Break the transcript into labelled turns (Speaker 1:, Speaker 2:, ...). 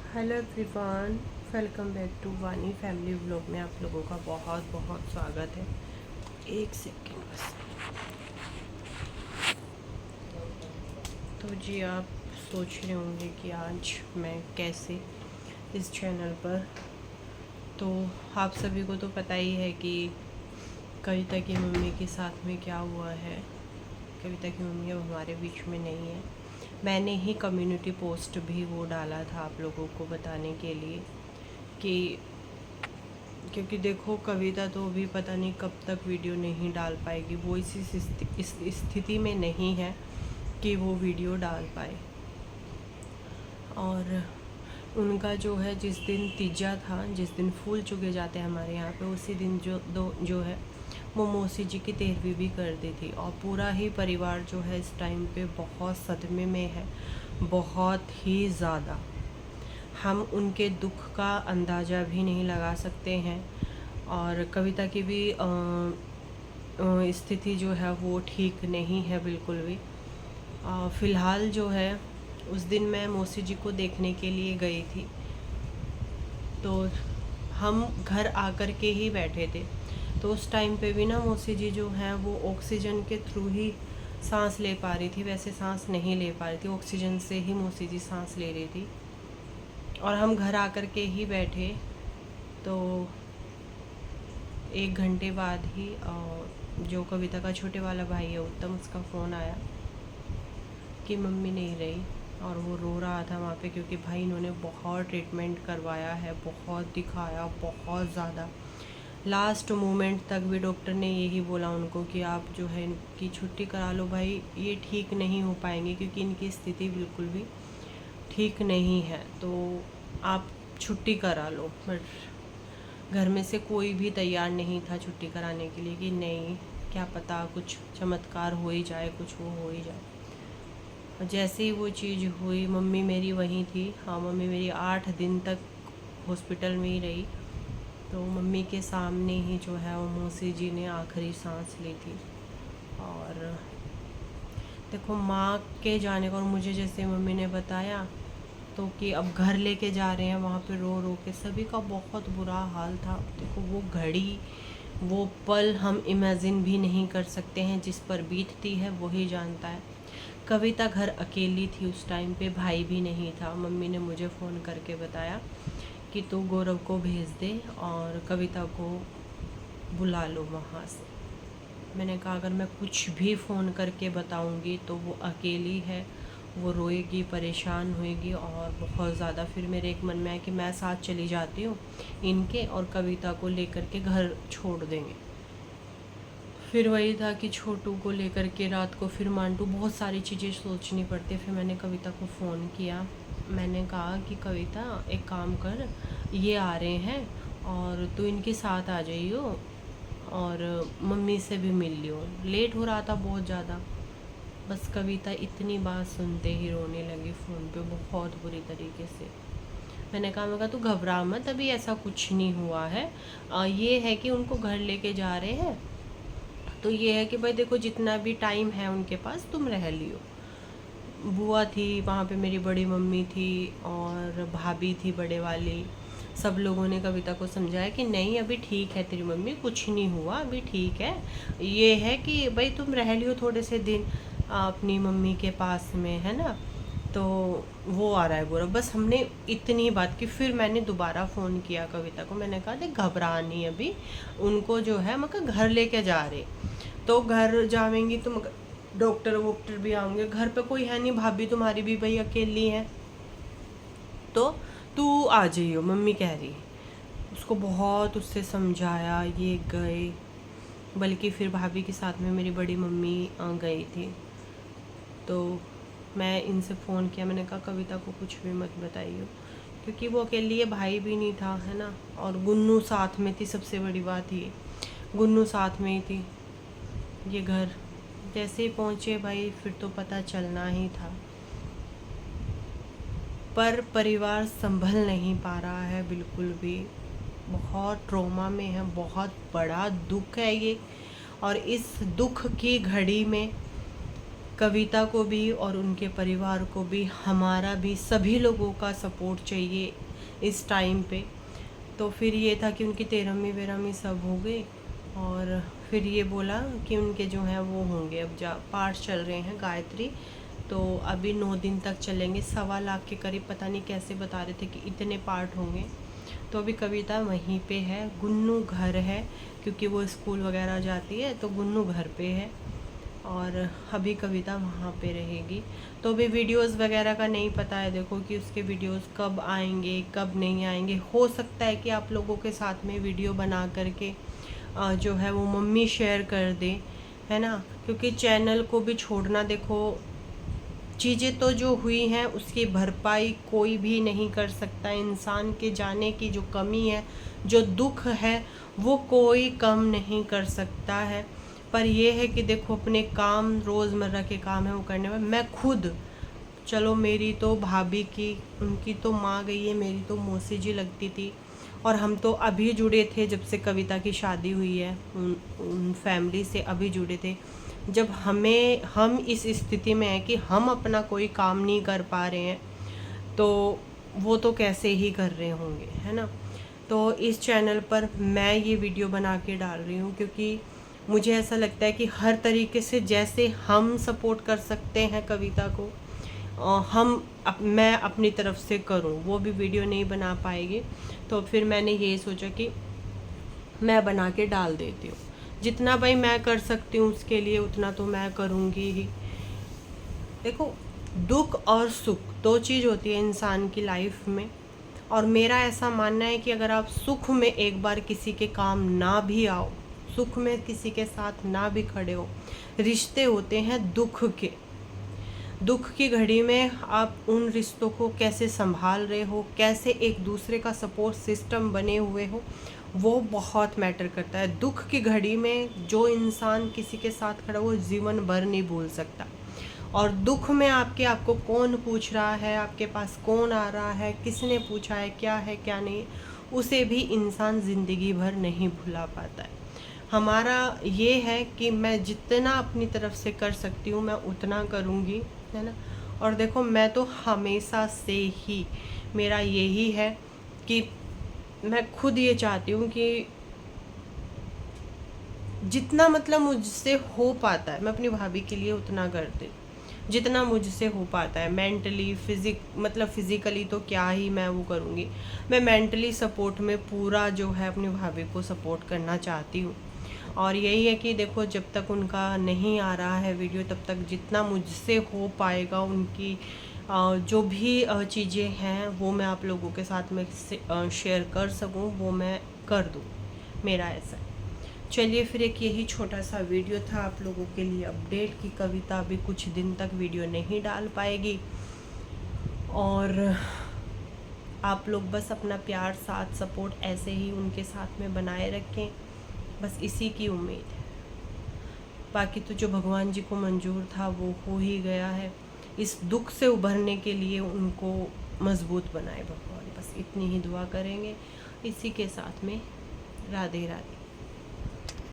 Speaker 1: Hello everyone, welcome back to Vani family vlog में आप लोगों का बहुत बहुत स्वागत है। एक सेकेंड बस। तो जी आप सोच रहे होंगे कि आज मैं कैसे इस चैनल पर, तो आप सभी को तो पता ही है कि कविता की मम्मी के साथ में क्या हुआ है। कविता की मम्मी अब हमारे बीच में नहीं है। मैंने ही कम्युनिटी पोस्ट भी वो डाला था आप लोगों को बताने के लिए कि क्योंकि देखो कविता तो अभी पता नहीं कब तक वीडियो नहीं डाल पाएगी। वो इस स्थिति में नहीं है कि वो वीडियो डाल पाए। और उनका जो है जिस दिन तीजा था, जिस दिन फूल चुगे जाते हैं हमारे यहाँ पे, उसी दिन जो है वो मौसी जी की 13वीं भी कर दी थी। और पूरा ही परिवार जो है इस टाइम पे बहुत सदमे में है, बहुत ही ज़्यादा। हम उनके दुख का अंदाज़ा भी नहीं लगा सकते हैं। और कविता की भी स्थिति जो है वो ठीक नहीं है बिल्कुल भी। फ़िलहाल जो है उस दिन मैं मौसी जी को देखने के लिए गई थी, तो हम घर आकर के ही बैठे थे। तो उस टाइम पे भी ना मौसी जी जो है वो ऑक्सीजन के थ्रू ही सांस ले पा रही थी, वैसे सांस नहीं ले पा रही थी, ऑक्सीजन से ही मौसी जी सांस ले रही थी। और हम घर आकर के ही बैठे, तो 1 घंटे बाद ही जो कविता का छोटे वाला भाई है उत्तम, उसका फ़ोन आया कि मम्मी नहीं रही। और वो रो रहा था वहाँ पे, क्योंकि भाई इन्होंने बहुत ट्रीटमेंट करवाया है, बहुत दिखाया, बहुत ज़्यादा। लास्ट मोमेंट तक भी डॉक्टर ने यही बोला उनको कि आप जो है इनकी छुट्टी करा लो भाई, ये ठीक नहीं हो पाएंगे, क्योंकि इनकी स्थिति बिल्कुल भी ठीक नहीं है, तो आप छुट्टी करा लो। बट घर में से कोई भी तैयार नहीं था छुट्टी कराने के लिए कि नहीं, क्या पता कुछ चमत्कार हो ही जाए, कुछ वो हो ही जाए। और जैसे ही वो चीज़ हुई, मम्मी मेरी वहीं थी। हाँ, मम्मी मेरी 8 दिन तक हॉस्पिटल में ही रही। तो मम्मी के सामने ही जो है वो मौसी जी ने आखिरी सांस ली थी। और देखो माँ के जाने का, और मुझे जैसे मम्मी ने बताया तो कि अब घर लेके जा रहे हैं, वहाँ पे रो रो के सभी का बहुत बुरा हाल था। देखो वो घड़ी, वो पल हम इमेजिन भी नहीं कर सकते हैं। जिस पर बीतती है वही जानता है। कविता घर अकेली थी उस टाइम पे, भाई भी नहीं था। मम्मी ने मुझे फ़ोन करके बताया कि तू गौरव को भेज दे और कविता को बुला लो वहाँ से। मैंने कहा अगर मैं कुछ भी फ़ोन करके बताऊँगी तो वो अकेली है, वो रोएगी, परेशान होएगी और बहुत ज़्यादा। फिर मेरे एक मन में आया कि मैं साथ चली जाती हूँ इनके, और कविता को लेकर के घर छोड़ देंगे। फिर वही था कि छोटू को लेकर के रात को फिर मांटू, बहुत सारी चीज़ें सोचनी पड़ती है। फिर मैंने कविता को फ़ोन किया, मैंने कहा कि कविता एक काम कर, ये आ रहे हैं और तू इनके साथ आ जाइयो और मम्मी से भी मिल लियो। लेट हो रहा था बहुत ज़्यादा। बस कविता इतनी बात सुनते ही रोने लगी फ़ोन पे बहुत बुरी तरीके से। मैं कहा तू घबरा मत, अभी ऐसा कुछ नहीं हुआ है। ये है कि उनको घर लेके जा रहे हैं, तो ये है कि भाई देखो जितना भी टाइम है उनके पास तुम रह लियो। बुआ थी वहाँ पे, मेरी बड़ी मम्मी थी और भाभी थी बड़े वाली। सब लोगों ने कविता को समझाया कि नहीं अभी ठीक है तेरी मम्मी, कुछ नहीं हुआ, अभी ठीक है। ये है कि भाई तुम रह लियो थोड़े से दिन अपनी मम्मी के पास में, है ना। तो वो आ रहा है गौरव, बस हमने इतनी बात की। फिर मैंने दोबारा फ़ोन किया कविता को, मैंने कहा देख घबरा नहीं अभी, उनको जो है मैं घर लेके जा रहे, तो घर जावेंगी तो डॉक्टर वॉक्टर भी आएंगे, घर पे कोई है नहीं, भाभी तुम्हारी भी भाई अकेली है, तो तू आ जाइयो मम्मी कह रही। उसको बहुत उससे समझाया, ये गए, बल्कि फिर भाभी के साथ में मेरी बड़ी मम्मी गई थी। तो मैं इनसे फ़ोन किया, मैंने कहा कविता को कुछ भी मत बताइए, क्योंकि वो अकेली है, भाई भी नहीं था, है ना। और गुन्नू साथ में थी, सबसे बड़ी बात ये, गुन्नू साथ में ही थी। ये घर जैसे ही पहुँचे भाई, फिर तो पता चलना ही था। पर परिवार संभल नहीं पा रहा है बिल्कुल भी, बहुत ट्रॉमा में है, बहुत बड़ा दुख है ये। और इस दुख की घड़ी में कविता को भी और उनके परिवार को भी, हमारा भी, सभी लोगों का सपोर्ट चाहिए इस टाइम पे। तो फिर ये था कि उनकी 13वीं 13वीं सब हो गई, और फिर ये बोला कि उनके जो हैं वो होंगे, अब पाठ चल रहे हैं गायत्री, तो अभी 9 दिन तक चलेंगे। 1.25 लाख के करीब, पता नहीं कैसे बता रहे थे कि इतने पाठ होंगे। तो अभी कविता वहीं पे है, गुन्नू घर है, क्योंकि वो स्कूल वगैरह जाती है, तो गुन्नू घर पे है, और अभी कविता वहाँ पे रहेगी। तो अभी वीडियोस वगैरह का नहीं पता है, देखो कि उसके वीडियोस कब आएंगे कब नहीं आएंगे। हो सकता है कि आप लोगों के साथ में वीडियो बना करके जो है वो मम्मी शेयर कर दे, है ना, क्योंकि चैनल को भी छोड़ना, देखो चीज़ें तो जो हुई हैं उसकी भरपाई कोई भी नहीं कर सकता। इंसान के जाने की जो कमी है, जो दुख है, वो कोई कम नहीं कर सकता है। पर ये है कि देखो अपने काम, रोज़मर्रा के काम है वो करने में, मैं खुद, चलो मेरी तो भाभी की, उनकी तो माँ गई है, मेरी तो मौसी जी लगती थी, और हम तो अभी जुड़े थे जब से कविता की शादी हुई है, उन फैमिली से अभी जुड़े थे। जब हम इस स्थिति में हैं कि हम अपना कोई काम नहीं कर पा रहे हैं, तो वो तो कैसे ही कर रहे होंगे, है ना। तो इस चैनल पर मैं ये वीडियो बना के डाल रही हूँ, क्योंकि मुझे ऐसा लगता है कि हर तरीके से जैसे हम सपोर्ट कर सकते हैं कविता को, मैं अपनी तरफ से करूं। वो भी वीडियो नहीं बना पाएगी, तो फिर मैंने ये सोचा कि मैं बना के डाल देती हूँ। जितना भाई मैं कर सकती हूँ उसके लिए उतना तो मैं करूँगी ही। देखो, दुख और सुख 2 चीज़ होती है इंसान की लाइफ में, और मेरा ऐसा मानना है कि अगर आप सुख में एक बार किसी के काम ना भी आओ, सुख में किसी के साथ ना भी खड़े हो, रिश्ते होते हैं दुख की घड़ी में आप उन रिश्तों को कैसे संभाल रहे हो, कैसे एक दूसरे का सपोर्ट सिस्टम बने हुए हो, वो बहुत मैटर करता है। दुख की घड़ी में जो इंसान किसी के साथ खड़ा, वो जीवन भर नहीं भूल सकता। और दुख में आपको कौन पूछ रहा है, आपके पास कौन आ रहा है, किसने पूछा है क्या नहीं, उसे भी इंसान ज़िंदगी भर नहीं भुला पाता है। हमारा ये है कि मैं जितना अपनी तरफ से कर सकती हूँ मैं उतना करूँगी, है ना। और देखो, मैं तो हमेशा से ही, मेरा यही है कि मैं खुद ये चाहती हूँ कि जितना मतलब मुझसे हो पाता है मैं अपनी भाभी के लिए उतना करती हूँ, जितना मुझसे हो पाता है। मेंटली फिज़िकली तो क्या ही मैं वो करूँगी, मैं मेंटली सपोर्ट में पूरा जो है अपनी भाभी को सपोर्ट करना चाहती हूँ। और यही है कि देखो, जब तक उनका नहीं आ रहा है वीडियो, तब तक जितना मुझसे हो पाएगा उनकी जो भी चीज़ें हैं वो मैं आप लोगों के साथ में शेयर कर सकूं, वो मैं कर दूं, मेरा ऐसा है। चलिए, फिर एक यही छोटा सा वीडियो था आप लोगों के लिए अपडेट की कविता अभी कुछ दिन तक वीडियो नहीं डाल पाएगी, और आप लोग बस अपना प्यार, साथ, सपोर्ट ऐसे ही उनके साथ में बनाए रखें, बस इसी की उम्मीद है। बाकी तो जो भगवान जी को मंजूर था वो हो ही गया है। इस दुख से उभरने के लिए उनको मजबूत बनाए भगवान, बस इतनी ही दुआ करेंगे। इसी के साथ में राधे राधे।